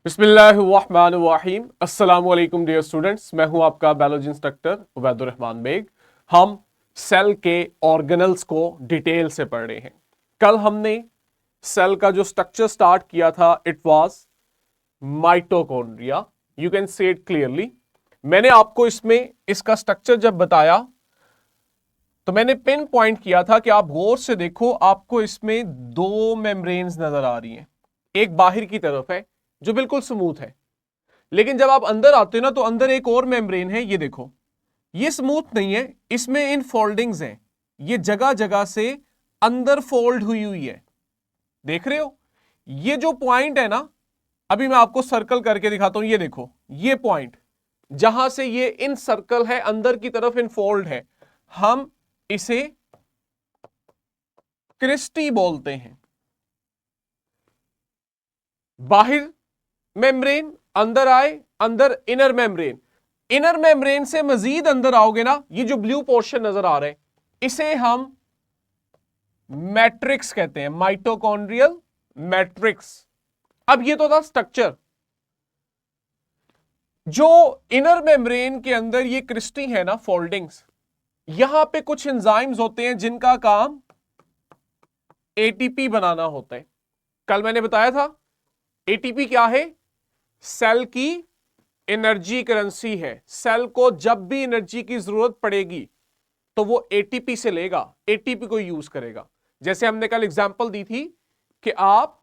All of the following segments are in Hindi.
बिस्मिल्लाहिर्रहमानिर्रहीम। अस्सलाम वालेकुम डियर स्टूडेंट्स, मैं हूं आपका बायोलॉजी इंस्ट्रक्टर उबैदुर रहमान बेग। हम सेल के ऑर्गेनल्स को डिटेल से पढ़ रहे हैं। कल हमने सेल का जो स्ट्रक्चर स्टार्ट किया था it was mitochondria. You can say it clearly. मैंने आपको इसमें इसका स्ट्रक्चर जब बताया तो मैंने पिन पॉइंट किया था कि आप गौर से देखो, आपको इसमें दो मेम्ब्रेन्स नजर आ रही हैं। एक बाहर की तरफ है जो बिल्कुल स्मूथ है, लेकिन जब आप अंदर आते हो ना तो अंदर एक और मेम्ब्रेन है। ये देखो, ये स्मूथ नहीं है, इसमें इन फोल्डिंग्स हैं। ये जगह जगह से अंदर फोल्ड हुई हुई है, देख रहे हो? ये जो पॉइंट है ना, अभी मैं आपको सर्कल करके दिखाता हूं। ये देखो, ये पॉइंट जहां से ये इन सर्कल है, अंदर की तरफ इन फोल्ड है, हम इसे क्रिस्टी बोलते हैं। बाहर मेम्ब्रेन, अंदर आए, अंदर इनर मेम्ब्रेन। इनर मेम्ब्रेन से मजीद अंदर आओगे ना, ये जो ब्लू पोर्शन नजर आ रहा है, इसे हम मैट्रिक्स कहते हैं, माइटोकॉन्ड्रियल मैट्रिक्स। अब ये तो था स्ट्रक्चर। जो इनर मेम्ब्रेन के अंदर ये क्रिस्टी है ना, फोल्डिंग्स, यहां पे कुछ एंजाइम्स होते हैं जिनका काम एटीपी बनाना होता है। कल मैंने बताया था एटीपी क्या है? सेल की एनर्जी करेंसी है। सेल को जब भी एनर्जी की जरूरत पड़ेगी तो वो एटीपी से लेगा, एटीपी को यूज करेगा। जैसे हमने कल एग्जांपल दी थी कि आप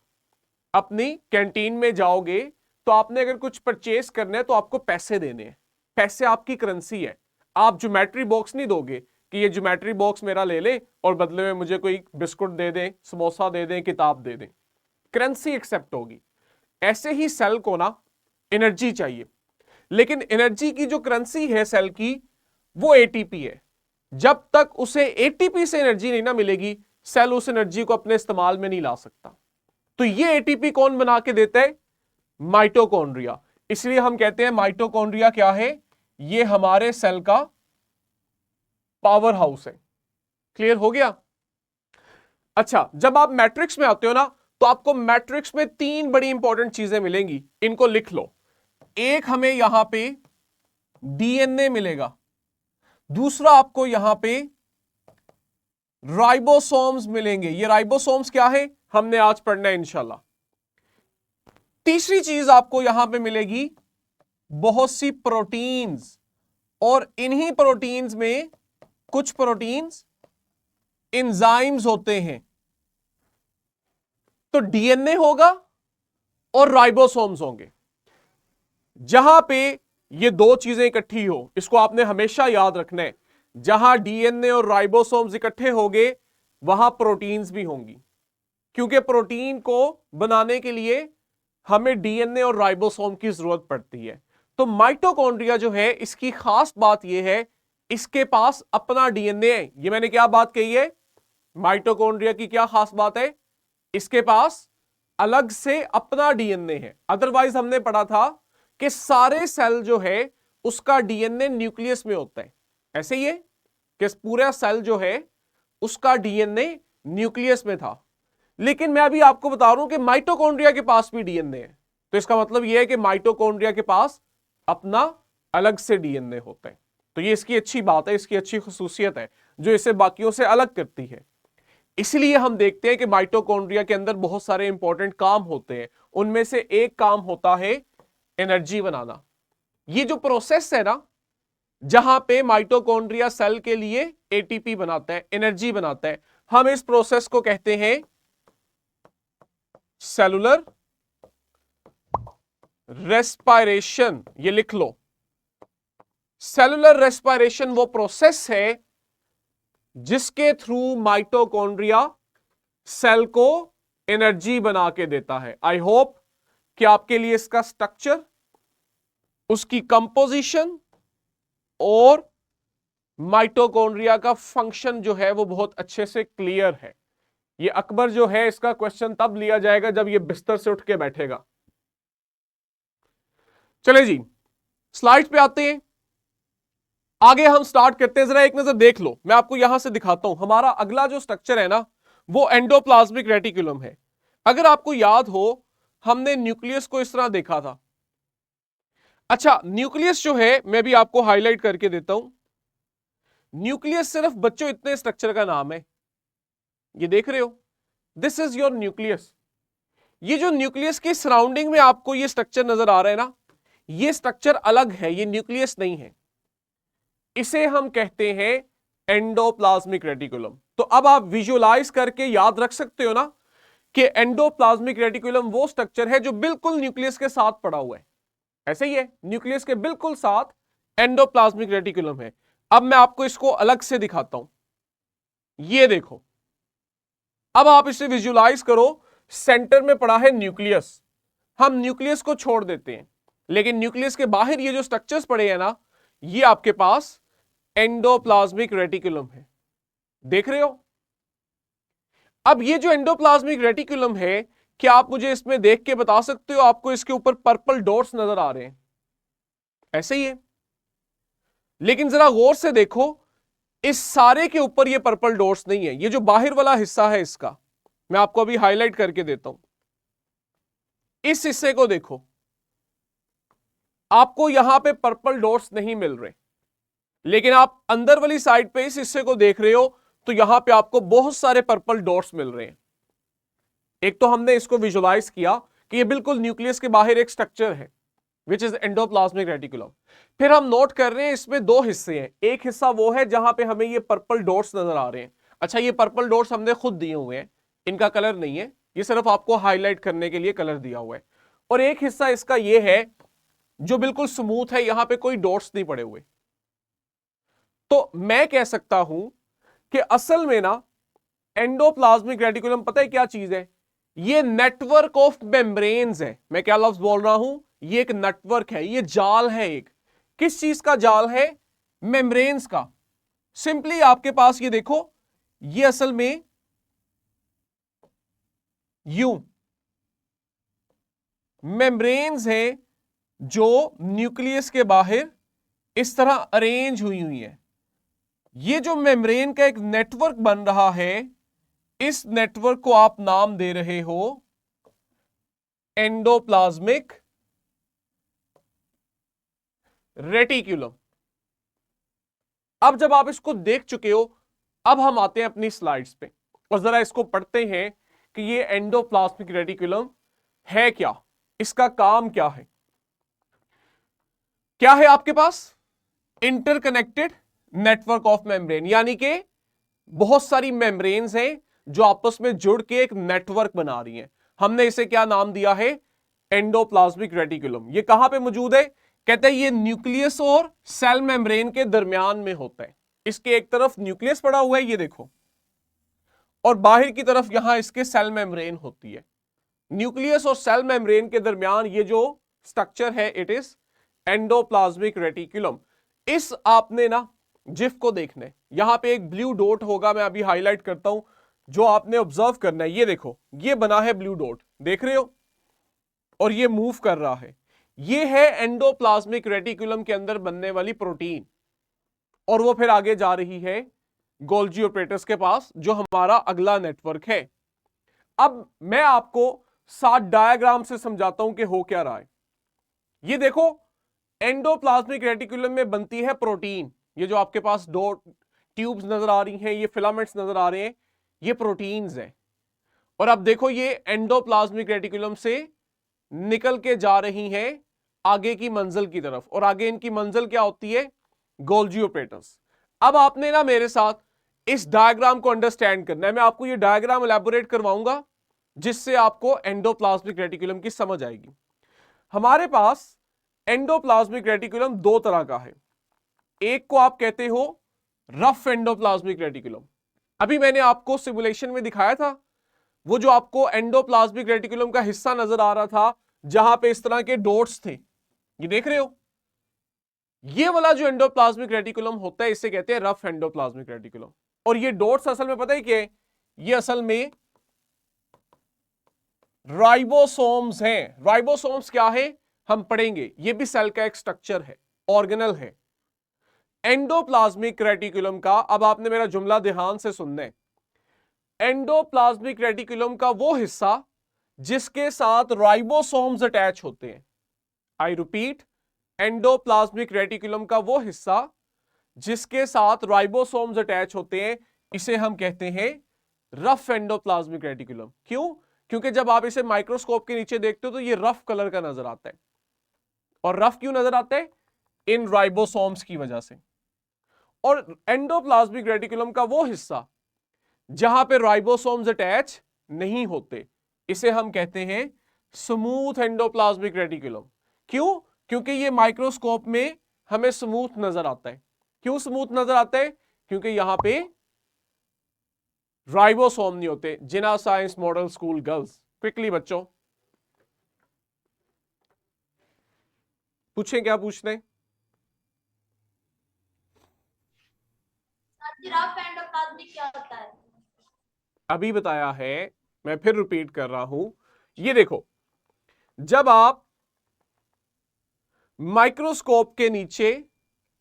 अपनी कैंटीन में जाओगे तो आपने अगर कुछ परचेस करना है तो आपको पैसे देने हैं। पैसे आपकी करेंसी है। आप ज्योमेट्री बॉक्स नहीं दोगे कि ये ज्योमेट्री बॉक्स मेरा ले ले और बदले में मुझे कोई बिस्कुट दे दें, समोसा दे दें, किताब दे दें। करेंसी एक्सेप्ट होगी। ऐसे ही सेल को ना एनर्जी चाहिए, लेकिन एनर्जी की जो करेंसी है सेल की, वो एटीपी है। जब तक उसे एटीपी से एनर्जी नहीं ना मिलेगी, सेल उस एनर्जी को अपने इस्तेमाल में नहीं ला सकता। तो ये एटीपी कौन बना के देता है? माइटोकॉन्ड्रिया। इसलिए हम कहते हैं माइटोकॉन्ड्रिया क्या है? ये हमारे सेल का पावर हाउस है। क्लियर हो गया? अच्छा, जब आप मैट्रिक्स में आते हो ना तो आपको मैट्रिक्स में तीन बड़ी इंपॉर्टेंट चीजें मिलेंगी, इनको लिख लो। एक, हमें यहां पे डीएनए मिलेगा। दूसरा, आपको यहां पे राइबोसोम्स मिलेंगे। ये राइबोसोम्स क्या है, हमने आज पढ़ना है इंशाल्लाह। तीसरी चीज आपको यहां पे मिलेगी बहुत सी प्रोटीन्स, और इन्हीं प्रोटीन्स में कुछ प्रोटीन्स एंजाइम्स होते हैं। तो डीएनए होगा और राइबोसोम्स होंगे। जहां पे ये दो चीजें इकट्ठी हो, इसको आपने हमेशा याद रखना है। जहां डीएनए और राइबोसोम्स इकट्ठे होंगे वहां प्रोटीन्स भी होंगी, क्योंकि प्रोटीन को बनाने के लिए हमें डीएनए और राइबोसोम की जरूरत पड़ती है। तो माइटोकॉन्ड्रिया जो है, इसकी खास बात यह है, इसके पास अपना डीएनए है। ये मैंने क्या बात कही है? माइटोकॉन्ड्रिया की क्या खास बात है? इसके पास अलग से अपना डीएनए है। अदरवाइज हमने पढ़ा था कि सारे सेल जो है उसका डीएनए न्यूक्लियस में होता है। ऐसे ही है कि पूरा सेल जो है उसका डीएनए न्यूक्लियस में था, लेकिन मैं अभी आपको बता रहा हूं कि माइटोकॉन्ड्रिया के पास भी डीएनए है। तो इसका मतलब यह है कि माइटोकॉन्ड्रिया के पास अपना अलग से डीएनए होता है। तो ये इसकी अच्छी बात है, इसकी अच्छी खुसूसियत है जो इसे बाकियों से अलग करती है। इसलिए हम देखते हैं कि माइटोकॉन्ड्रिया के अंदर बहुत सारे इंपॉर्टेंट काम होते हैं। उनमें से एक काम होता है एनर्जी बनाना। ये जो प्रोसेस है ना, जहां पे माइटोकॉन्ड्रिया सेल के लिए एटीपी बनाता है, एनर्जी बनाता है, हम इस प्रोसेस को कहते हैं सेलुलर रेस्पिरेशन। ये लिख लो। सेलुलर रेस्पिरेशन वो प्रोसेस है जिसके थ्रू माइटोकॉन्ड्रिया सेल को एनर्जी बना के देता है। आई होप कि आपके लिए इसका स्ट्रक्चर, उसकी कंपोजिशन और माइटोकॉन्ड्रिया का फंक्शन जो है वो बहुत अच्छे से क्लियर है। ये अकबर जो है, इसका क्वेश्चन तब लिया जाएगा जब ये बिस्तर से उठ के बैठेगा। चले जी, स्लाइड पे आते हैं, आगे हम स्टार्ट करते हैं। जरा एक नजर देख लो, मैं आपको यहां से दिखाता हूं। हमारा अगला जो स्ट्रक्चर है ना, वो एंडोप्लाज्मिक रेटिकुलम है। अगर आपको याद हो हमने न्यूक्लियस को इस तरह देखा था। अच्छा, न्यूक्लियस जो है मैं भी आपको हाईलाइट करके देता हूं। न्यूक्लियस सिर्फ बच्चों इतने स्ट्रक्चर का नाम है, ये देख रहे हो, दिस इज योर न्यूक्लियस। ये जो न्यूक्लियस के सराउंडिंग में आपको ये स्ट्रक्चर नजर आ रहा है ना, ये स्ट्रक्चर अलग है, ये न्यूक्लियस नहीं है। इसे हम कहते हैं एंडोप्लाज्मिक रेटिकुलम। तो अब आप विजुअलाइज करके याद रख सकते हो ना कि एंडोप्लाज्मिक रेटिकुलम वो स्ट्रक्चर है जो बिल्कुल न्यूक्लियस के साथ पड़ा हुआ है। ऐसे ही है, न्यूक्लियस के बिल्कुल साथ एंडोप्लाज्मिक रेटिकुलम है। अब मैं आपको इसको अलग से दिखाता हूं, ये देखो। अब आप इसे विजुअलाइज करो, सेंटर में पड़ा है न्यूक्लियस। हम न्यूक्लियस को छोड़ देते हैं, लेकिन न्यूक्लियस के बाहर ये जो स्ट्रक्चर्स पड़े हैं ना, ये आपके पास एंडोप्लाज्मिक रेटिकुलम है, देख रहे हो। अब ये जो एंडोप्लाज्मिक रेटिकुलम है, क्या आप मुझे इसमें देख के बता सकते हो आपको इसके ऊपर पर्पल डॉट्स नजर आ रहे हैं? ऐसे ही है, लेकिन जरा गौर से देखो, इस सारे के ऊपर ये पर्पल डॉट्स नहीं है। ये जो बाहर वाला हिस्सा है इसका मैं आपको अभी हाईलाइट करके देता हूं। इस हिस्से को देखो, आपको यहां पे पर्पल डॉट्स नहीं मिल रहे, लेकिन आप अंदर वाली साइड पे इस हिस्से को देख रहे हो तो यहां पे आपको बहुत सारे पर्पल डॉट्स मिल रहे हैं। एक तो हमने इसको विजुअलाइज किया कि ये बिल्कुल न्यूक्लियस के बाहर एक स्ट्रक्चर है विच इज एंडोप्लाज्मिक रेटिकुलम। फिर हम नोट कर रहे हैं इसमें दो हिस्से हैं, एक हिस्सा वो है जहां पे हमें ये पर्पल डॉट्स नजर आ रहे हैं। अच्छा, ये पर्पल डॉट्स हमने खुद दिए हुए हैं, इनका कलर नहीं है, ये सिर्फ आपको हाईलाइट करने के लिए कलर दिया हुआ है। और एक हिस्सा इसका ये है जो बिल्कुल स्मूथ है, यहां पे कोई डॉट्स नहीं पड़े हुए। तो मैं कह सकता हूं कि असल में ना एंडोप्लाज्मिक रेटिकुलम पता है क्या चीज है? ये नेटवर्क ऑफ मेम्ब्रेन्स है। मैं क्या लफ्ज बोल रहा हूं? ये एक नेटवर्क है, ये जाल है एक। किस चीज का जाल है? मेम्ब्रेन्स का। सिंपली आपके पास ये देखो, ये असल में यूं मेम्ब्रेन्स हैं जो न्यूक्लियस के बाहर इस तरह अरेंज हुई हुई है। ये जो मेम्ब्रेन का एक नेटवर्क बन रहा है, इस नेटवर्क को आप नाम दे रहे हो एंडोप्लाज्मिक रेटिकुलम। अब जब आप इसको देख चुके हो, अब हम आते हैं अपनी स्लाइड्स पे और जरा इसको पढ़ते हैं कि ये एंडोप्लाज्मिक रेटिकुलम है क्या, इसका काम क्या है। क्या है आपके पास? इंटरकनेक्टेड नेटवर्क ऑफ मेम्ब्रेन, यानी कि बहुत सारी मेम्ब्रेन्स हैं जो आपस में जुड़ के एक नेटवर्क बना रही हैं। हमने इसे क्या नाम दिया है? Endoplasmic reticulum. ये कहां पे मौजूद है? कहते हैं ये न्यूक्लियस और सेल मेम्ब्रेन के दरमियान में होता है। इसके एक तरफ न्यूक्लियस पड़ा हुआ है, ये देखो, और बाहर की तरफ यहां इसके सेल मेम्ब्रेन होती है। न्यूक्लियस और सेल मेम्ब्रेन के दरमियान ये जो स्ट्रक्चर है, इट इज एंडोप्लाज्मिक रेटिकुलम। इस आपने ना जिफ को देखना है, यहां पे एक ब्लू डॉट होगा, मैं अभी हाईलाइट करता हूं, जो आपने ऑब्जर्व करना है। ये देखो, ये बना है ब्लू डॉट, देख रहे हो, और ये मूव कर रहा है। ये है एंडोप्लाज्मिक रेटिकुलम के अंदर बनने वाली प्रोटीन, और वो फिर आगे जा रही है गोल्जी ऑपरेटर्स के पास, जो हमारा अगला नेटवर्क है। अब मैं आपको 7 डायग्राम से समझाता हूं कि हो क्या रहा है। ये देखो, एंडोप्लाज्मिक रेटिकुलम में बनती है प्रोटीन। ये जो आपके पास दो ट्यूब्स नजर आ रही हैं, ये फिलामेंट्स नजर आ रहे हैं, ये प्रोटीन्स हैं। और अब देखो, ये एंडोप्लाज्मिक रेटिकुलम से निकल के जा रही हैं आगे की मंजिल की तरफ, और आगे इनकी मंजिल क्या होती है? Golgi operators. अब आपने ना मेरे साथ इस डायग्राम को अंडरस्टैंड करना है। मैं आपको ये डायग्राम एलैबोरेट करवाऊंगा जिससे आपको एंडोप्लाज्मिक रेटिकुलम की समझ आएगी। हमारे पास एंडोप्लाज्मिक रेटिकुलम दो तरह का है। एक को आप कहते हो रफ एंडोप्लाज्मिक रेटिकुलम। अभी मैंने आपको सिमुलेशन में दिखाया था, वो जो आपको एंडोप्लाज्मिक रेटिकुलम का हिस्सा नजर आ रहा था जहां पे इस तरह के डॉट्स थे, ये देख रहे हो। ये वाला जो एंडोप्लाज्मिक रेटिकुलम होता है, इसे कहते हैं रफ एंडोप्लाज्मिक रेटिकुलम। और ये डॉट्स असल में पता है क्या है? ये असल में राइबोसोम्स हैं। राइबोसोम्स क्या है हम पढ़ेंगे, ये भी सेल का एक स्ट्रक्चर है, ऑर्गेनल है। एंडोप्लाज्मिक रेटिकुलम का, अब आपने मेरा जुमला ध्यान से सुनना है, एंडोप्लाज्मिक रेटिकुलम का वो हिस्सा जिसके साथ राइबोसोम्स अटैच होते हैं। आई रिपीट, एंडोप्लाज्मिक रेटिकुलम का वो हिस्सा जिसके साथ राइबोसोम्स अटैच होते हैं, इसे हम कहते हैं रफ एंडोप्लाज्मिक रेटिकुलम। क्यों? क्योंकि जब आप इसे माइक्रोस्कोप के नीचे देखते हो तो ये रफ कलर का नजर आता है। और रफ क्यों नजर आता है? इन राइबोसोम्स की वजह से। और एंडोप्लाज्मिक रेटिकुलम का वो हिस्सा जहां पे राइबोसोम्स अटैच नहीं होते, इसे हम कहते हैं स्मूथ एंडोप्लाज्मिक रेटिकुलम। क्यों? क्योंकि ये माइक्रोस्कोप में हमें स्मूथ नजर आता है। क्यों स्मूथ नजर आता है? क्योंकि यहां पे राइबोसोम नहीं होते। Jinnah science model school girls, quickly बच्चों पूछें क्या पूछने? रफ एंडोप्लाज्मिक क्या होता है? अभी बताया है, मैं फिर रिपीट कर रहा हूं। ये देखो, जब आप माइक्रोस्कोप के नीचे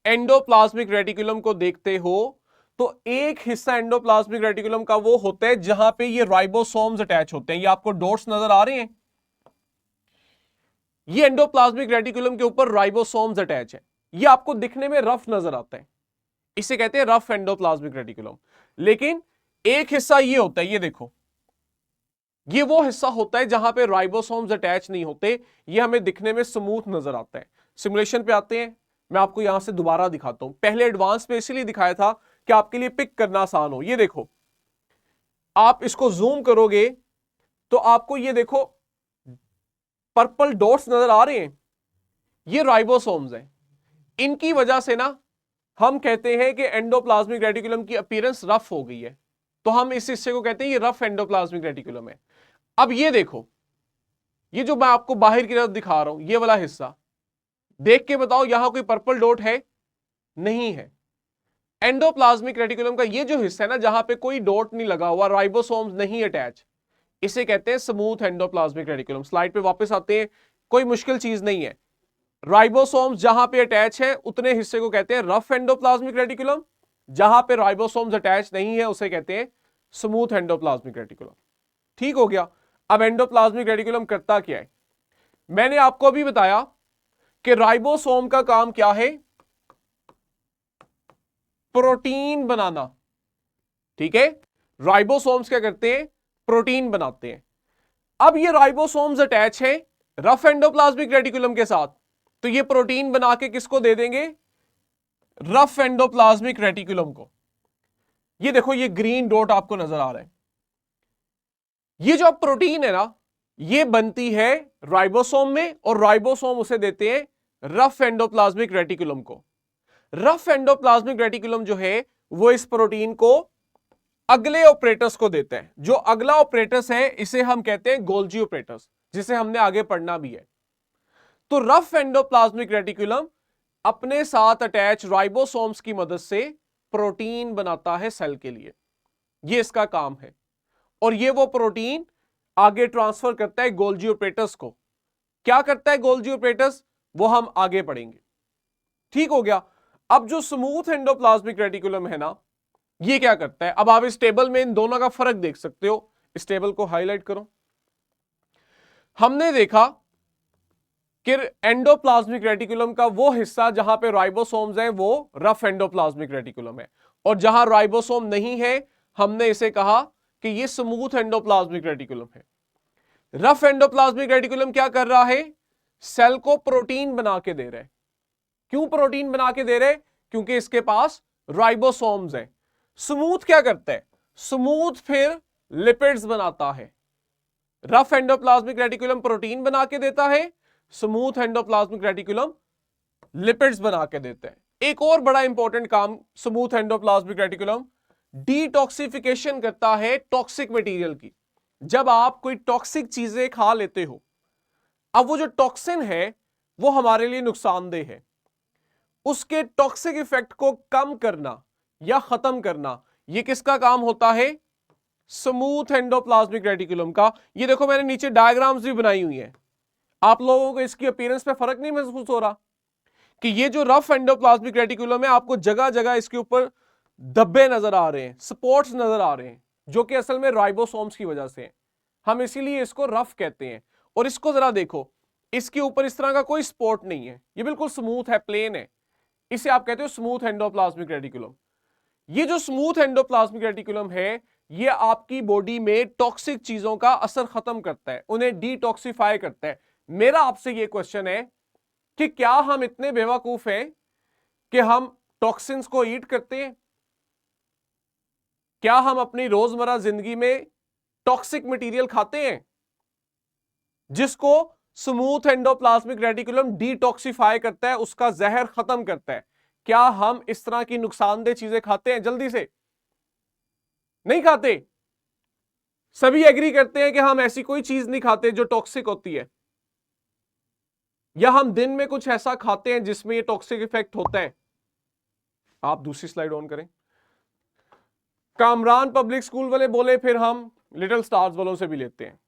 एंडोप्लाज्मिक रेटिकुलम को देखते हो तो एक हिस्सा एंडोप्लाज्मिक रेटिकुलम का वो होता है जहां पे ये राइबोसोम्स अटैच होते हैं। ये आपको डॉट्स नजर आ रहे हैं, ये एंडोप्लाज्मिक रेटिकुलम के ऊपर राइबोसोम्स अटैच है। ये आपको दिखने में रफ नजर आता है, इसे कहते हैं रफ एंडोप्लाज्मिक रेटिकुलम। लेकिन एक हिस्सा ये होता है, ये देखो, ये वो हिस्सा होता है जहां पे राइबोसोम्स अटैच नहीं होते। ये हमें दिखने में स्मूथ नजर आता है। सिमुलेशन पे आते हैं, मैं आपको यहां से दोबारा दिखाता हूं। पहले एडवांस में इसलिए दिखाया था कि आपके लिए पिक करना आसान हो। ये देखो, आप इसको जूम करोगे तो आपको ये देखो पर्पल डॉट्स नजर आ रहे हैं, ये राइबोसोम्स हैं। इनकी वजह से ना हम कहते हैं कि एंडोप्लाज्मिक रेटिकुलम की अपीयरेंस रफ हो गई है, तो हम इस हिस्से को कहते हैं ये रफ एंडोप्लाज्मिक रेटिकुलम है। अब ये देखो, ये जो मैं आपको बाहर की तरफ दिखा रहा हूं, ये वाला हिस्सा देख के बताओ यहां कोई पर्पल डॉट है? नहीं है। एंडोप्लाज्मिक रेटिकुलम का ये जो हिस्सा है ना, जहां पे कोई डॉट नहीं लगा हुआ, राइबोसोम्स नहीं अटैच, इसे कहते हैं स्मूथ एंडोप्लाज्मिक रेटिकुलम। स्लाइड पे वापस आते हैं, कोई मुश्किल चीज नहीं है। राइबोसोम्स जहां पे अटैच है उतने हिस्से को कहते हैं रफ एंडोप्लाज्मिक रेटिकुलम, जहां पे राइबोसोम्स अटैच नहीं है उसे कहते हैं स्मूथ एंडोप्लाज्मिक रेटिकुलम। ठीक हो गया। अब एंडोप्लाज्मिक रेटिकुलम करता क्या है? मैंने आपको अभी बताया कि राइबोसोम का काम क्या है? प्रोटीन बनाना। ठीक है, राइबोसोम्स क्या करते हैं? प्रोटीन बनाते हैं। अब ये राइबोसोम्स अटैच है रफ एंडोप्लाज्मिक रेटिकुलम के साथ, तो ये प्रोटीन बना के किसको दे देंगे? रफ एंडोप्लाज्मिक रेटिकुलम को। ये देखो, ये ग्रीन डॉट आपको नजर आ रहा है, ये जो प्रोटीन है ना, ये बनती है राइबोसोम में और राइबोसोम उसे देते हैं रफ एंडोप्लाज्मिक रेटिकुलम को। रफ एंडोप्लाज्मिक रेटिकुलम जो है वो इस प्रोटीन को अगले ऑपरेटर्स को देते हैं। जो अगला ऑपरेटर्स है इसे हम कहते हैं गोल्जी ऑपरेटर्स, जिसे हमने आगे पढ़ना भी है। तो रफ एंडोप्लाज्मिक रेटिकुलम अपने साथ अटैच राइबोसोम्स की मदद से प्रोटीन बनाता है सेल के लिए, ये इसका काम है। और ये वो प्रोटीन आगे ट्रांसफर करता है गोल्जी ऑपरेटर्स को। क्या करता है गोल्जी ऑपरेटर्स, वो हम आगे पढ़ेंगे। ठीक हो गया। अब जो स्मूथ एंडोप्लाज्मिक रेटिकुलम है ना, ये क्या करता है? अब आप इस टेबल में इन दोनों का फर्क देख सकते हो। इस टेबल को हाईलाइट करो। हमने देखा कि एंडोप्लाज्मिक रेटिकुलम का वो हिस्सा जहां पे राइबोसोम्स हैं वो रफ एंडोप्लाज्मिक रेटिकुलम है, और जहां राइबोसोम नहीं है हमने इसे कहा कि ये स्मूथ एंडोप्लाज्मिक रेटिकुलम है। रफ एंडोप्लाज्मिक रेटिकुलम क्या कर रहा है? सेल को प्रोटीन बना के दे रहा है। क्यों प्रोटीन बना के दे रहे? क्योंकि इसके पास राइबोसोम्स है। स्मूथ क्या करता है? स्मूथ फिर लिपिड्स बनाता है। रफ एंडोप्लाज्मिक रेटिकुलम प्रोटीन बना के देता है, स्मूथ एंडोप्लाज्मिक रेटिकुलम लिपिड्स बना के देते हैं। एक और बड़ा इंपॉर्टेंट काम स्मूथ एंडोप्लाज्मिक रेटिकुलम डिटॉक्सिफिकेशन करता है टॉक्सिक मटेरियल की। जब आप कोई टॉक्सिक चीजें खा लेते हो, अब वो जो टॉक्सिन है वो हमारे लिए नुकसानदेह है, उसके टॉक्सिक इफेक्ट को कम करना या खत्म करना, ये किसका काम होता है? स्मूथ एंडोप्लाज्मिक रेटिकुलम का। ये देखो, मैंने नीचे डायग्राम्स भी बनाई हुई हैं। आप लोगों को इसकी अपीयरेंस पे फर्क नहीं महसूस हो रहा कि ये जो रफ एंडोप्लाज्मिक रेटिकुलम है, आपको जगह जगह इसके ऊपर धब्बे नजर आ रहे हैं, स्पॉट्स नजर आ रहे हैं, जो कि असल में राइबोसोम्स की वजह से हैं। हम इसीलिए इसको रफ कहते हैं। और इसको जरा देखो, इसके ऊपर इस तरह का कोई स्पॉट नहीं है, ये बिल्कुल स्मूथ है, प्लेन है, इसे आप कहते हो स्मूथ एंडोप्लाज्मिक रेटिकुलम। ये जो स्मूथ एंडोप्लाज्मिक रेटिकुलम है, ये आपकी बॉडी में टॉक्सिक चीजों का असर खत्म करता है, उन्हें डिटॉक्सिफाई करता है। मेरा आपसे ये क्वेश्चन है कि क्या हम इतने बेवकूफ हैं कि हम टॉक्सिन्स को ईट करते हैं? क्या हम अपनी रोजमर्रा जिंदगी में टॉक्सिक मटेरियल खाते हैं जिसको स्मूथ एंडोप्लाज्मिक रेटिकुलम डिटॉक्सिफाई करता है, उसका जहर खत्म करता है? क्या हम इस तरह की नुकसानदेह चीजें खाते हैं? जल्दी से नहीं खाते। सभी एग्री करते हैं कि हम ऐसी कोई चीज नहीं खाते जो टॉक्सिक होती है, या हम दिन में कुछ ऐसा खाते हैं जिसमें ये टॉक्सिक इफेक्ट होता है। आप दूसरी स्लाइड ऑन करें। कामरान पब्लिक स्कूल वाले बोले, फिर हम लिटिल स्टार्स वालों से भी लेते हैं।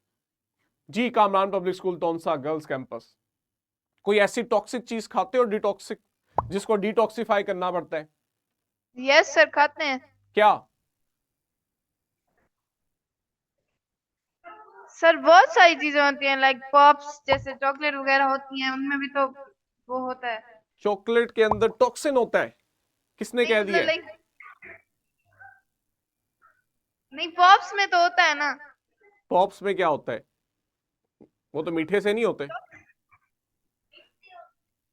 जी, Kamran public school Taunsa girls campus, कोई ऐसी टॉक्सिक चीज खाते हो डिटॉक्सिक, जिसको डिटॉक्सिफाई करना पड़ता है? यस सर, खाते हैं क्या? सर। बहुत सारी चीजें होती हैं, लाइक पॉप्स जैसे चॉकलेट वगैरह होती हैं, उनमें भी तो वो होता है। चॉकलेट के अंदर टॉक्सिन होता है? किसने नहीं कह मतलब दिया? लाइक, नहीं पॉप्स में तो होता है ना। पॉप्स में क्या होता है? वो तो मीठे से नहीं होते।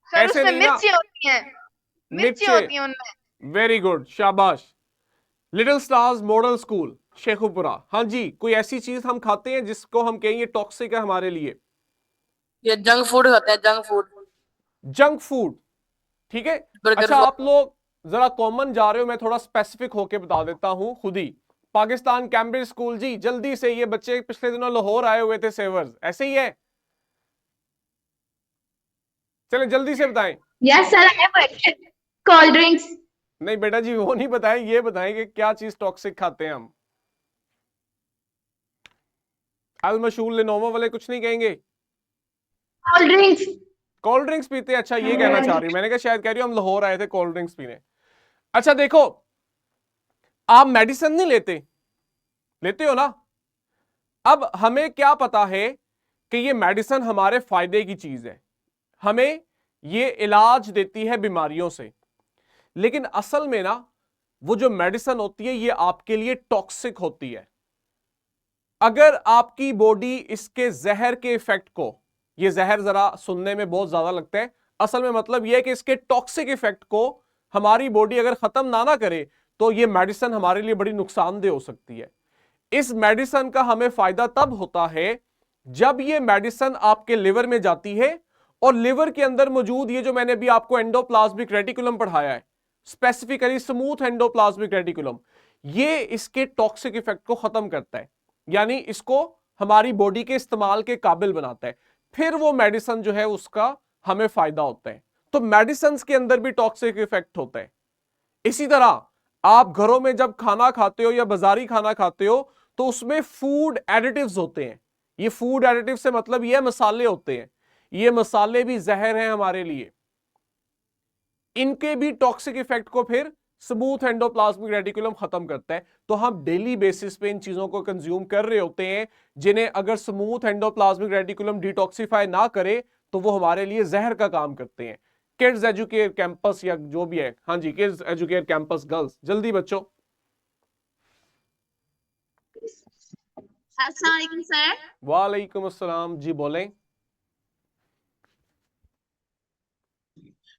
सर ऐसे उसमें नहीं ना, मिर्ची होती हैं, मिर्ची मिर्चे। होती हैं उनमें। वेरी गुड, शाबाश। Little stars model school Sheikhupura, हाँ जी, कोई ऐसी चीज हम खाते हैं जिसको हम कहेंगे टॉक्सिक है हमारे लिए? ये जंक फूड खाते हैं, जंक फूड, जंक फूड, ठीक है। बर्गर। अच्छा, आप लोग जरा कॉमन जा रहे हो, मैं थोड़ा स्पेसिफिक होके बता देता हूं खुद ही। पाकिस्तान कैम्ब्रिज स्कूल जी, जल्दी से, ये बच्चे पिछले दिनों लाहौर आए हुए थे, सेवर्स, ऐसे ही है? चले जल्दी से बताएं। Yes sir, cold drinks. नहीं बेटा जी, वो नहीं बताएं, ये बताएं कि क्या चीज टॉक्सिक खाते हैं हम। अल मशहूर लेनोवो वाले कुछ नहीं कहेंगे? Cold drinks. कोल्ड ड्रिंक्स पीते हैं? अच्छा, ये कहना चाह रही हूं, मैंने कहा शायद कह रही हूं हम लाहौर आए थे कोल्ड ड्रिंक्स पीने। अच्छा देखो, आप मेडिसिन नहीं लेते, लेते हो ना? अब हमें क्या पता है कि ये मेडिसिन हमारे फायदे की चीज है, हमें ये इलाज देती है बीमारियों से, लेकिन असल में ना वो जो मेडिसिन होती है ये आपके लिए टॉक्सिक होती है। अगर आपकी बॉडी इसके जहर के इफेक्ट को, ये जहर जरा सुनने में बहुत ज्यादा लगता है, असल में मतलब यह है कि इसके टॉक्सिक इफेक्ट को हमारी बॉडी अगर खत्म ना करे तो ये मेडिसिन हमारे लिए बड़ी नुकसानदेह हो सकती है। इस मेडिसिन का हमें फायदा तब होता है जब ये मेडिसिन आपके लिवर में जाती है, और लिवर के अंदर मौजूद ये जो मैंने अभी आपको एंडोप्लाज्मिक रेटिकुलम पढ़ाया है, स्पेसिफिकली स्मूथ एंडोप्लाज्मिक रेटिकुलम, ये इसके टॉक्सिक इफेक्ट को खत्म करता है, यानी इसको हमारी बॉडी के इस्तेमाल के काबिल बनाता है। फिर वो मेडिसिन जो है उसका हमें फायदा होता है। तो मेडिसिन के अंदर भी टॉक्सिक इफेक्ट होता है। इसी तरह आप घरों में जब खाना खाते हो या बाजारी खाना खाते हो तो उसमें फूड एडिटिव्स होते हैं। ये फूड एडिटिव से मतलब ये मसाले होते हैं, ये मसाले भी जहर हैं हमारे लिए, इनके भी टॉक्सिक इफेक्ट को फिर स्मूथ एंडोप्लाज्मिक रेटिकुलम खत्म करता है। तो हम डेली बेसिस पे इन चीजों को कंज्यूम कर रहे होते हैं, जिन्हें अगर स्मूथ एंडोप्लाज्मिक रेटिकुलम डिटॉक्सिफाई ना करे तो वो हमारे लिए जहर का काम करते हैं। किड्स एजुकेट कैंपस या जो भी है, हाँ जी, किड्स एजुकेट कैंपस गर्ल्स, जल्दी बच्चों। अस्सलाम वालेकुम सर। वालेकुम अस्सलाम जी, बोलें।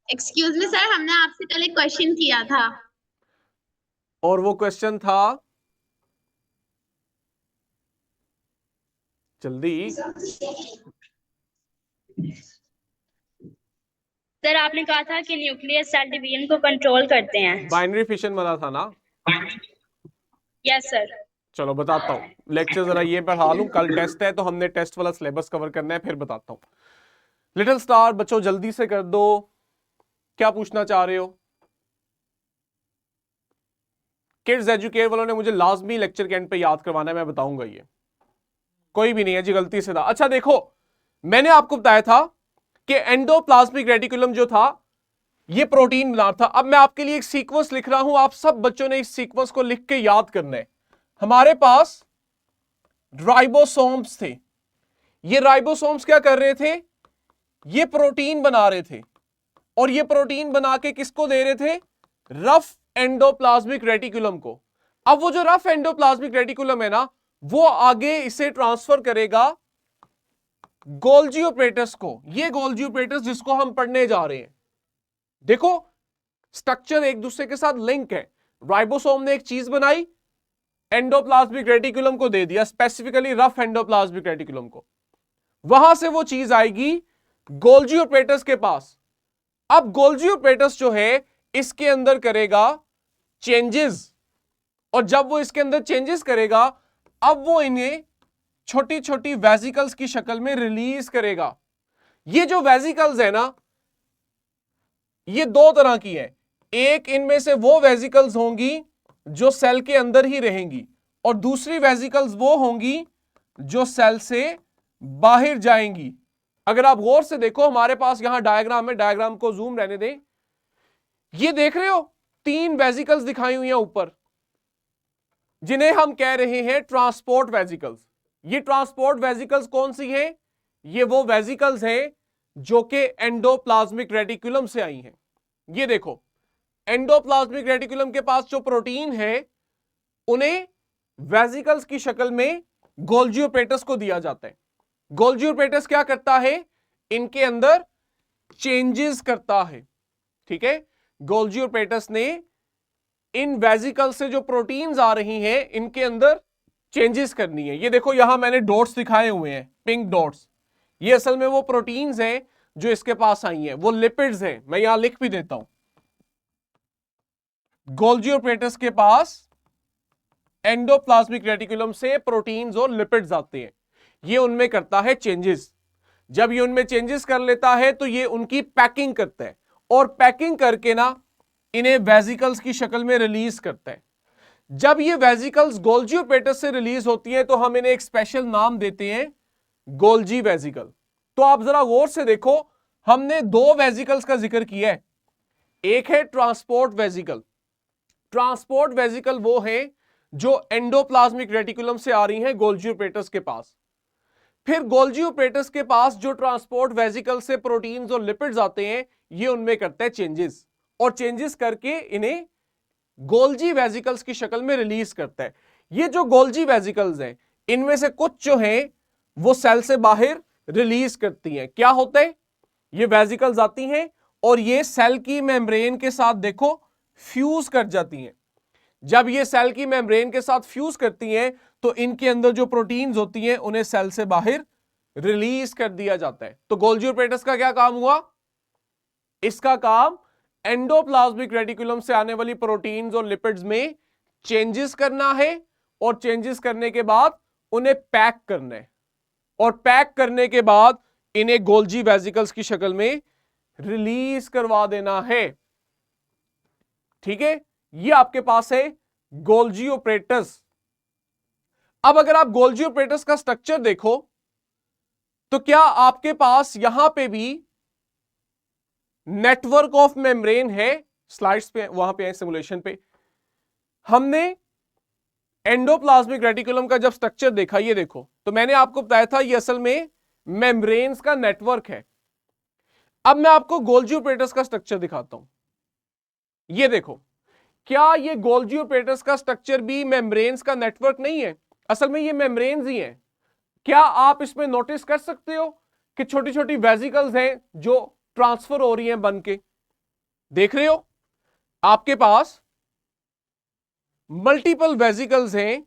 एक्सक्यूज मी सर, हमने आपसे कल एक क्वेश्चन किया था। और वो क्वेश्चन था, जल्दी। सर आपने कहा था कि न्यूक्लियस सेल डिवीजन को कंट्रोल करते हैं। बाइनरी फिशन वाला था ना? Yes sir. चलो बताता हूं, लेक्चर जरा ये पढ़ा लूं, कल टेस्ट है तो हमने टेस्ट वाला सिलेबस कवर करना है, फिर बताता हूं। लिटिल स्टार बच्चों जल्दी से कर दो, क्या पूछना चाह रहे हो? किड्स एजुकेट वालों ने मुझे लाजमी लेक्चर के एंड पे याद करवाना है, मैं बताऊंगा, ये कोई भी नहीं है जी, गलती से था। अच्छा देखो, मैंने आपको बताया था कि एंडोप्लाज्मिक रेटिकुलम जो था ये प्रोटीन बना था। अब मैं आपके लिए एक सीक्वेंस लिख रहा हूं, आप सब बच्चों ने इस सीक्वेंस को लिख के याद करना है। हमारे पास राइबोसोम्स थे। ये राइबोसोम्स क्या कर रहे थे? ये प्रोटीन बना रहे थे, और ये प्रोटीन बना के किसको दे रहे थे? रफ एंडोप्लाज्मिक रेटिकुलम को। अब वो जो रफ एंडोप्लाज्मिक रेटिकुलम है ना, वो आगे इसे ट्रांसफर करेगा गोल्जी ऑपरेटस को। ये गोल्जी ऑपरेटस जिसको हम पढ़ने जा रहे हैं, देखो स्ट्रक्चर एक दूसरे के साथ लिंक है। राइबोसोम ने एक चीज बनाई, एंडोप्लाज्मिक रेटिकुलम को दे दिया, स्पेसिफिकली रफ एंडोप्लाज्मिक रेटिकुलम को। वहां से वो चीज आएगी गोल्जी ऑपरेटस के पास। अब गोल्जी ऑपरेटस जो है इसके अंदर करेगा चेंजेस, और जब वो इसके अंदर चेंजेस करेगा, अब वो इन्हें छोटी छोटी वेसिकल्स की शक्ल में रिलीज करेगा। ये जो वेसिकल्स है ना, ये दो तरह की है। एक इनमें से वो वेसिकल्स होंगी जो सेल के अंदर ही रहेंगी, और दूसरी वेसिकल्स वो होंगी जो सेल से बाहर जाएंगी। अगर आप गौर से देखो, हमारे पास यहां डायग्राम है, डायग्राम को जूम रहने दें। ये देख रहे हो 3 वेसिकल्स दिखाई हुई हैं ऊपर, जिन्हें हम कह रहे हैं ट्रांसपोर्ट वेसिकल्स। ये ट्रांसपोर्ट वेसिकल्स कौन सी हैं? ये वो वेसिकल्स हैं जो कि एंडोप्लाज्मिक रेटिकुलम से आई हैं। ये देखो, एंडोप्लाज्मिक रेटिकुलम के पास जो प्रोटीन है, उन्हें वेसिकल्स की शक्ल में गोल्जी ऑपरेटस को दिया जाता है। गोल्जी ऑपरेटस क्या करता है? इनके अंदर चेंजेस करता है। ठीक है, गोल्जी ऑपरेटस ने इन वेसिकल से जो प्रोटीन्स आ रही हैं, इनके अंदर चेंजेस करनी है। ये देखो यहां मैंने डॉट्स दिखाए हुए हैं, पिंक डॉट्स। ये असल में वो प्रोटीन्स हैं जो इसके पास आई हैं, वो लिपिड्स हैं। मैं यहां लिख भी देता हूं, गोल्जी ऑपरेटस के पास एंडोप्लाज्मिक रेटिकुलम से प्रोटीन्स और लिपिड्स आते हैं। ये उनमें करता है चेंजेस। जब ये उनमें चेंजेस कर लेता है तो ये उनकी पैकिंग करता है, और पैकिंग करके ना इन्हें वेसिकल्स की शक्ल में रिलीज करता है। जब ये वेसिकल्स गोल्जी ऑपरेटस से रिलीज होती हैं तो हम इन्हें एक स्पेशल नाम देते हैं, गोल्जी वेसिकल। तो आप जरा गौर से देखो, हमने 2 वेसिकल्स का जिक्र किया है। एक है ट्रांसपोर्ट वेसिकल। ट्रांसपोर्ट वेसिकल वो है जो एंडोप्लाज्मिक रेटिकुलम से आ रही हैं गोल्जी ऑपरेटस के पास। फिर गोल्जी ऑपरेटस के पास जो ट्रांसपोर्ट वेसिकल से प्रोटीन्स और लिपिड्स आते हैं, ये उनमें करता है चेंजेस, और चेंजेस करके इन्हें गोल्जी वेसिकल्स की शक्ल में रिलीज करता है। ये जो गोल्जी वेसिकल्स हैं, इनमें से कुछ जो हैं वो सेल से बाहर रिलीज करती हैं। क्या होता है? ये वेसिकल्स आती हैं और ये सेल की मेम्ब्रेन के साथ देखो फ्यूज कर जाती हैं। जब ये सेल की मेम्ब्रेन के साथ फ्यूज करती हैं तो इनके अंदर जो प्रोटीन्स होती हैं उन्हें सेल से बाहर रिलीज कर दिया जाता है। तो गोल्जी ऑपरेटस का क्या काम हुआ? इसका काम एंडोप्लाज्मिक रेटिकुलम से आने वाली प्रोटीन्स और लिपिड्स में चेंजेस करना है, और चेंजेस करने के बाद उन्हें पैक करना है, और पैक करने के बाद इन्हें गोल्जी वेसिकल्स की शक्ल में रिलीज करवा देना है। ठीक है, ये आपके पास है गोल्जी ऑपरेटस। अब अगर आप गोल्जी ऑपरेटस का स्ट्रक्चर देखो तो क्या आपके पास यहां पे भी नेटवर्क ऑफ मेम्ब्रेन है? स्लाइड्स पे वहां पे है, सिमुलेशन पे हमने एंडोप्लाज्मिक रेटिकुलम का जब स्ट्रक्चर देखा, ये देखो, तो मैंने आपको बताया था ये असल में मेम्ब्रेन्स का नेटवर्क है। अब मैं आपको गोल्जी ऑपरेटस का स्ट्रक्चर दिखाता हूं। ये देखो, क्या ये गोल्जी ऑपरेटस का स्ट्रक्चर भी मेम्ब्रेन्स का नेटवर्क नहीं है? असल में ये मेम्ब्रेन्स ही हैं। क्या आप इसमें नोटिस कर सकते हो कि छोटी छोटी वेसिकल्स हैं जो ट्रांसफर हो रही हैं बन के? देख रहे हो, आपके पास मल्टीपल वेसिकल्स हैं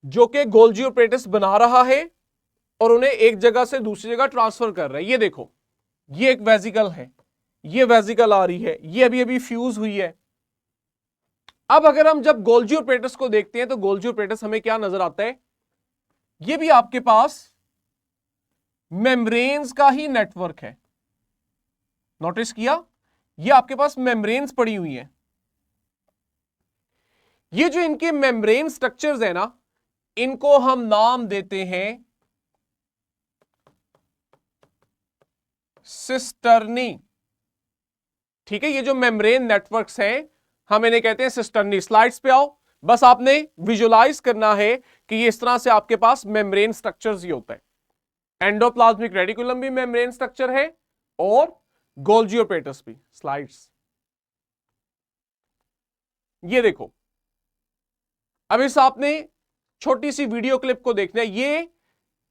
जो कि गोल्जी ऑपरेटस बना रहा है और उन्हें एक जगह से दूसरी जगह ट्रांसफर कर रहा है। ये देखो, ये एक वेसिकल है, ये वेसिकल आ रही है, ये अभी अभी फ्यूज हुई है। अब अगर हम जब गोल्जी ऑपरेटस को देखते हैं तो गोल्जी ऑपरेटस हमें क्या नजर आता है? ये भी आपके पास मेम्ब्रेन्स का ही नेटवर्क है। नोटिस किया, ये आपके पास मेम्ब्रेन्स पड़ी हुई हैं। ये जो इनके मेम्ब्रेन स्ट्रक्चर्स है ना, इनको हम नाम देते हैं सिस्टर्नी। ठीक है, ये जो मेम्ब्रेन नेटवर्क्स हैं हम इन्हें कहते हैं सिस्टर्नी। स्लाइड्स पे आओ, बस आपने विजुलाइज करना है कि ये इस तरह से आपके पास मेम्ब्रेन स्ट्रक्चर्स ही होता है। एंडोप्लाज्मिक रेटिकुलम भी मेम्ब्रेन स्ट्रक्चर है और गोल्जी ऑपरेटस भी। स्लाइड्स ये देखो, अब इस आपने छोटी सी वीडियो क्लिप को देखना है। ये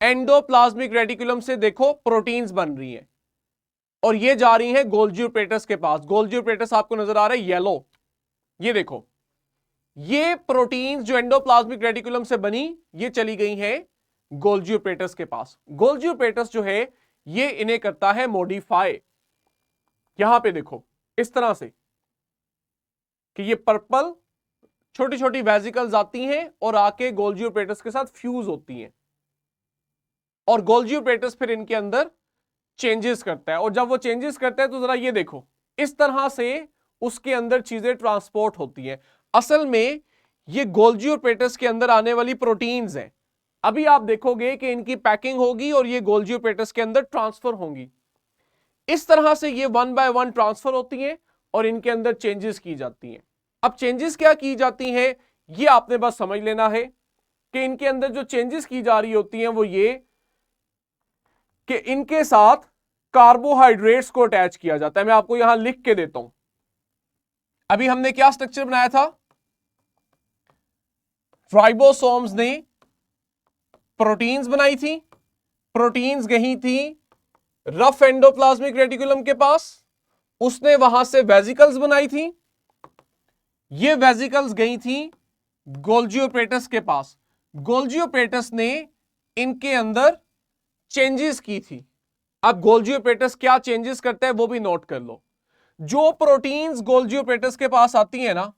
एंडोप्लाज्मिक रेटिकुलम से देखो प्रोटीन्स बन रही हैं और ये जा रही हैं गोल्जी ऑपरेटस के पास। गोल्जी ऑपरेटस आपको नजर आ रहा है येलो, ये देखो, ये प्रोटीन्स जो एंडोप्लाज्मिक रेटिकुलम से बनी ये चली गई हैं गोल्जी ऑपरेटस के पास। गोल्जी ऑपरेटस जो है ये इन्हें करता है मॉडिफाई। यहां पे देखो इस तरह से कि ये पर्पल छोटी छोटी वेसिकल्स आती हैं और आके गोल्जी ऑपरेटस के साथ फ्यूज होती हैं और गोल्जी ऑपरेटस फिर इनके अंदर चेंजेस करता है। और जब वो चेंजेस करता है तो जरा ये देखो, इस तरह से उसके अंदर चीजें ट्रांसपोर्ट होती हैं। असल में ये गोल्जी ऑपरेटस के अंदर आने वाली प्रोटीन्स हैं। अभी आप देखोगे कि इनकी पैकिंग होगी और ये गोल्जी ऑपरेटस के अंदर ट्रांसफर होंगी। इस तरह से ये 1 बाय 1 ट्रांसफर होती हैं और इनके अंदर चेंजेस की जाती हैं। अब चेंजेस क्या की जाती हैं ये आपने बस समझ लेना है कि इनके अंदर जो चेंजेस की जा रही होती हैं वो ये कि इनके साथ कार्बोहाइड्रेट्स को अटैच किया जाता है। मैं आपको यहां लिख के देता हूं। अभी हमने क्या स्ट्रक्चर बनाया था, राइबोसोम्स ने प्रोटीन्स बनाई थी, प्रोटीन्स गई थी रफ एंडोप्लाज्मिक रेटिकुलम के पास, उसने वहां से वेसिकल्स बनाई थी, ये वेसिकल्स गई थी गोल्जी ऑपरेटस के पास। गोल्जी ऑपरेटस ने इनके अंदर चेंजेस की थी। अब गोल्जी ऑपरेटस क्या चेंजेस करता है वो भी नोट कर लो। जो प्रोटीन्स गोल्जी ऑपरेटस के पास आती है ना,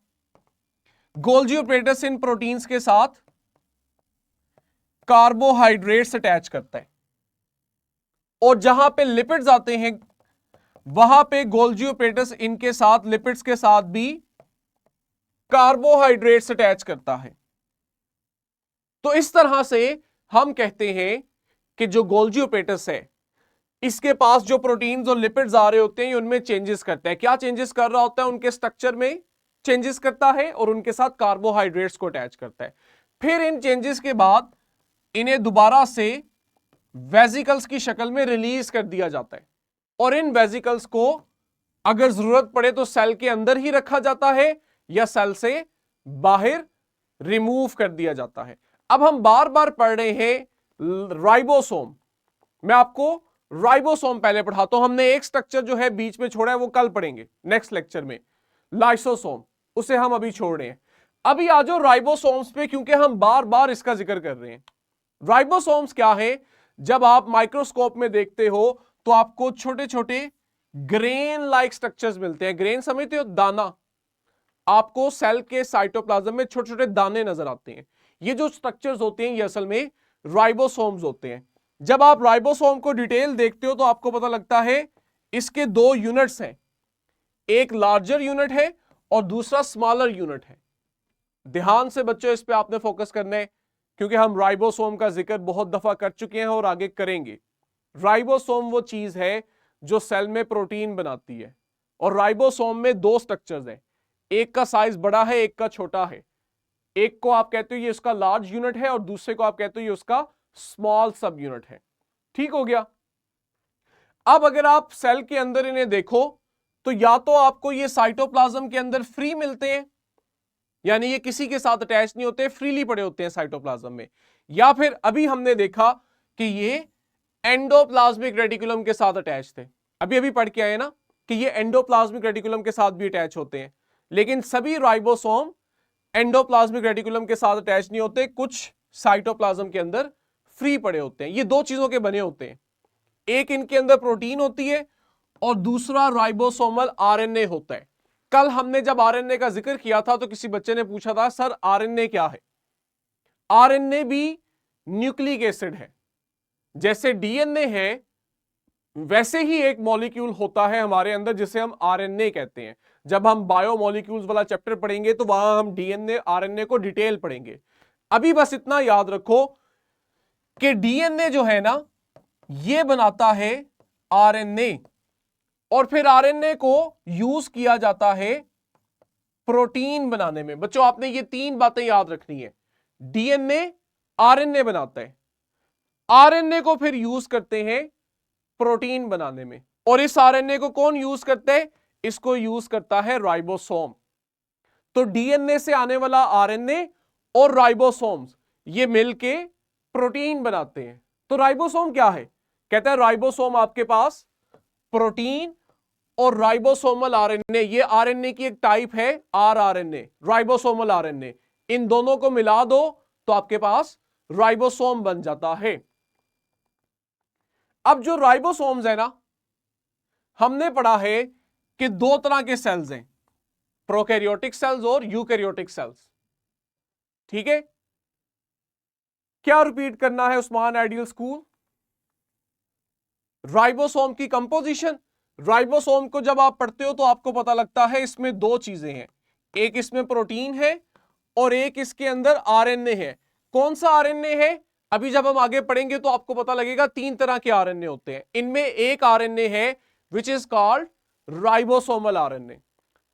गोल्जी ऑपरेटस इन प्रोटीन्स के साथ कार्बोहाइड्रेट्स अटैच करता है और जहां पे लिपिड्स आते हैं वहां पे गोल्जी ऑपरेटस इनके साथ लिपिड्स के साथ भी कार्बोहाइड्रेट्स अटैच करता है। तो इस तरह से हम कहते हैं कि जो गोल्जी ऑपरेटस है इसके पास जो प्रोटीन्स और लिपिड्स आ रहे होते हैं उनमें चेंजेस करता है। क्या चेंजेस कर रहा होता है, उनके स्ट्रक्चर में चेंजेस करता है और उनके साथ कार्बोहाइड्रेट्स को अटैच करता है। फिर इन चेंजेस के बाद इन्हें दोबारा से वेसिकल्स की शक्ल में रिलीज कर दिया जाता है और इन वेसिकल्स को अगर जरूरत पड़े तो सेल के अंदर ही रखा जाता है या सेल से बाहर रिमूव कर दिया जाता है। अब हम बार बार पढ़ रहे हैं राइबोसोम। मैं आपको राइबोसोम पहले पढ़ाता हूं। हमने एक स्ट्रक्चर जो है बीच में छोड़ा है वो कल पढ़ेंगे नेक्स्ट लेक्चर में, लाइसोसोम, उसे हम अभी छोड़ रहे हैं। अभी आ जाओ राइबोसोम्स पे, क्योंकि हम बार बार इसका जिक्र कर रहे हैं। राइबोसोम्स क्या है, जब आप माइक्रोस्कोप में देखते हो तो आपको छोटे छोटे ग्रेन लाइक स्ट्रक्चर्स मिलते हैं। ग्रेन समझते हो, दाना। आपको सेल के साइटोप्लाज्म में छोटे छोटे दाने नजर आते हैं। ये जो स्ट्रक्चर्स होते हैं ये असल में राइबोसोम्स होते हैं। जब आप राइबोसोम को डिटेल देखते हो तो आपको पता लगता है इसके दो यूनिट्स हैं, एक लार्जर यूनिट है और दूसरा स्मॉलर यूनिट है। ध्यान से बच्चों इस पे आपने फोकस करना है क्योंकि हम राइबोसोम का जिक्र बहुत दफा कर चुके हैं और आगे करेंगे। राइबोसोम वो चीज है जो सेल में प्रोटीन बनाती है और राइबोसोम में दो स्ट्रक्चर्स हैं, एक का साइज बड़ा है एक का छोटा है। एक को आप कहते हो ये उसका लार्ज यूनिट है और दूसरे को आप कहते हो ये उसका स्मॉल सब यूनिट है। ठीक हो गया। अब अगर आप सेल के अंदर इन्हें देखो तो या तो आपको ये साइटोप्लाज्म के अंदर फ्री मिलते हैं, यानी ये किसी के साथ अटैच नहीं होते, फ्रीली पड़े होते हैं साइटोप्लाज्म में, या फिर अभी हमने देखा कि ये एंडोप्लाज्मिक रेटिकुलम के साथ अटैच थे। अभी अभी पढ़ के आए ना कि ये एंडोप्लाज्मिक रेटिकुलम के साथ भी अटैच होते हैं। लेकिन सभी राइबोसोम एंडोप्लाज्मिक रेटिकुलम के साथ अटैच नहीं होते, कुछ साइटोप्लाज्म के अंदर फ्री पड़े होते हैं। ये दो चीजों के बने होते हैं, एक इनके अंदर प्रोटीन होती है और दूसरा राइबोसोमल आरएनए होता है। कल हमने जब आरएनए का जिक्र किया था तो किसी बच्चे ने पूछा था सर आरएनए क्या है। आरएनए भी न्यूक्लिक एसिड है। जैसे डीएनए है वैसे ही एक मॉलिक्यूल होता है हमारे अंदर जिसे हम आरएनए कहते हैं। जब हम बायोमॉलिक्यूल्स वाला चैप्टर पढ़ेंगे तो वहां हम डीएनए आरएनए को डिटेल पढ़ेंगे। अभी बस इतना याद रखो कि डीएनए जो है ना ये बनाता है आरएनए और फिर आरएनए को यूज किया जाता है प्रोटीन बनाने में। बच्चों आपने ये 3 बातें याद रखनी है। डीएनए आरएनए बनाता है, आरएनए को फिर यूज करते हैं प्रोटीन बनाने में, और इस आरएनए को कौन यूज करता है? इसको यूज करता है राइबोसोम। तो डीएनए से आने वाला आरएनए और राइबोसोम्स ये मिलके प्रोटीन बनाते हैं। तो राइबोसोम क्या है? कहता है राइबोसोम आपके पास प्रोटीन और राइबोसोमल आरएनए, ये आरएनए की एक टाइप है आरआरएनए, राइबोसोमल आरएनए, इन दोनों को मिला दो तो आपके पास राइबोसोम बन जाता है। अब जो राइबोसोम्स है ना, हमने पढ़ा है कि 2 तरह के सेल्स हैं, प्रोकैरियोटिक सेल्स और यूकैरियोटिक सेल्स। ठीक है, क्या रिपीट करना है उस्मान आइडियल स्कूल? राइबोसोम की कंपोजिशन। राइबोसोम को जब आप पढ़ते हो तो आपको पता लगता है इसमें 2 चीजें हैं, एक इसमें प्रोटीन है और एक इसके अंदर आरएनए है। कौन सा आरएनए है? अभी जब हम आगे पढ़ेंगे तो आपको पता लगेगा 3 तरह के आरएनए होते हैं। इनमें एक आरएनए है which is called ribosomal RNA.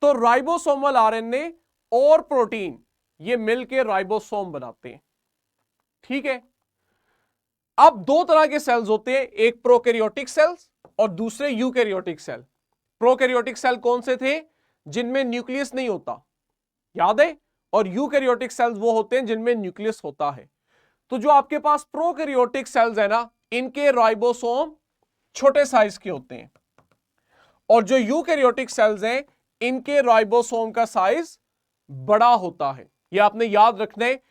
तो राइबोसोमल आरएनए और प्रोटीन ये मिलकर राइबोसोम बनाते हैं। ठीक है, अब 2 तरह के सेल्स होते हैं, एक प्रोकैरियोटिक सेल्स और दूसरे यूकैरियोटिक सेल। प्रोकैरियोटिक सेल कौन से थे? जिनमें न्यूक्लियस नहीं होता, याद है, और यूकैरियोटिक सेल्स वो होते हैं जिनमें न्यूक्लियस होता है। तो जो आपके पास प्रोकैरियोटिक सेल्स है ना, इनके राइबोसोम छोटे साइज के होते हैं, और जो यूकैरियोटिक सेल्स हैं इनके राइबोसोम का साइज बड़ा होता है। यह आपने याद रखना है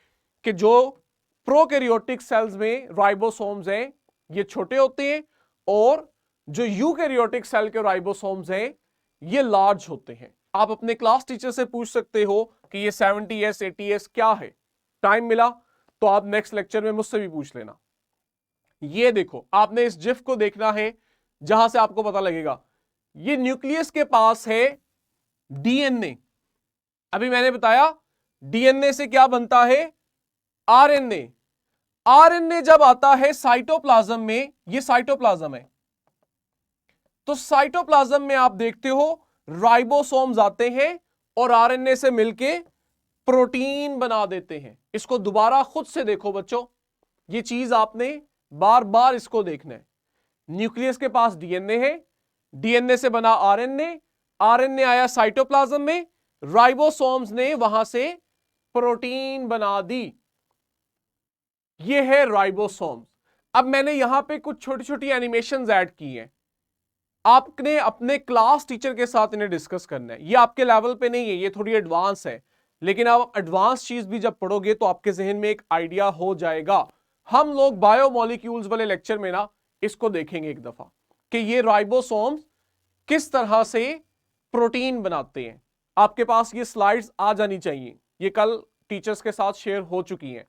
कि जो प्रोकैरियोटिक सेल्स में राइबोसोम्स हैं ये छोटे होते हैं, और जो यूकैरियोटिक सेल के राइबोसोम्स हैं ये लार्ज होते हैं। आप अपने क्लास टीचर से पूछ सकते हो कि ये 70S 80S क्या है। टाइम मिला तो आप नेक्स्ट लेक्चर में मुझसे भी पूछ लेना। ये देखो, आपने इस जिफ को देखना है जहां से आपको पता लगेगा ये न्यूक्लियस के पास है डीएनए। अभी मैंने बताया डीएनए से क्या बनता है? आरएनए। आरएनए जब आता है साइटोप्लाज्म में, ये साइटोप्लाज्म है, तो साइटोप्लाज्म में आप देखते हो राइबोसोम्स आते हैं और आरएनए से मिलके प्रोटीन बना देते हैं। इसको दोबारा खुद से देखो बच्चों, ये चीज आपने बार बार इसको देखना है। न्यूक्लियस के पास डीएनए है, डीएनए से बना आरएनए, आरएनए आया साइटोप्लाज्म में, राइबोसोम्स ने वहां से प्रोटीन बना दी। ये है राइबोसोम्स। अब मैंने यहां पे कुछ छोटी छोटी एनिमेशंस ऐड की हैं, आपने अपने क्लास टीचर के साथ इन्हें डिस्कस करना है। ये आपके लेवल पे नहीं है, ये थोड़ी एडवांस है, लेकिन आप एडवांस चीज भी जब पढ़ोगे तो आपके जहन में एक आइडिया हो जाएगा। हम लोग बायोमोलिक्यूल्स वाले लेक्चर में ना इसको देखेंगे एक दफा कि ये राइबोसोम्स किस तरह से प्रोटीन बनाते हैं। आपके पास ये स्लाइड्स आ जानी चाहिए, ये कल टीचर्स के साथ शेयर हो चुकी हैं।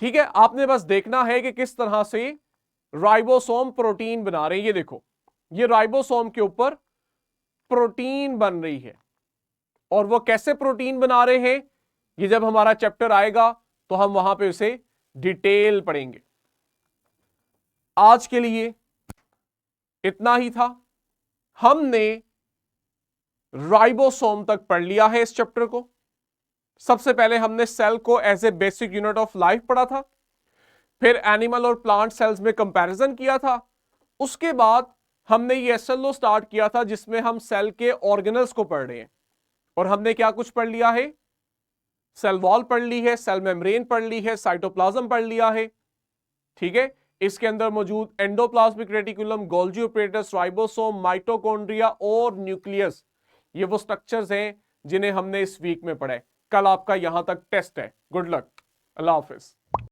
ठीक है, आपने बस देखना है कि किस तरह से राइबोसोम प्रोटीन बना रहे हैं। ये देखो, ये राइबोसोम के ऊपर प्रोटीन बन रही है, और वो कैसे प्रोटीन बना रहे हैं ये जब हमारा चैप्टर आएगा तो हम वहां पे उसे डिटेल पढ़ेंगे। आज के लिए इतना ही था। हमने राइबोसोम तक पढ़ लिया है इस चैप्टर को। सबसे पहले हमने सेल को as a basic unit of life पढ़ा था, फिर एनिमल और प्लांट सेल्स में कंपैरिजन किया था, उसके बाद हमने ये एसएलओ स्टार्ट किया था जिसमें हम सेल के ऑर्गेनल्स को पढ़ रहे हैं। और हमने क्या कुछ पढ़ लिया है? सेल वॉल पढ़ ली है, सेल मेम्ब्रेन पढ़ ली है, साइटोप्लाज्म पढ़ लिया है। ठीक है, इसके अंदर मौजूद endoplasmic reticulum, Golgi apparatus, ribosome, mitochondria और न्यूक्लियस, ये वो स्ट्रक्चर्स हैं जिन्हें हमने इस वीक में पढ़ा है। कल आपका यहां तक टेस्ट है। गुड लक, अल्लाह हाफिज।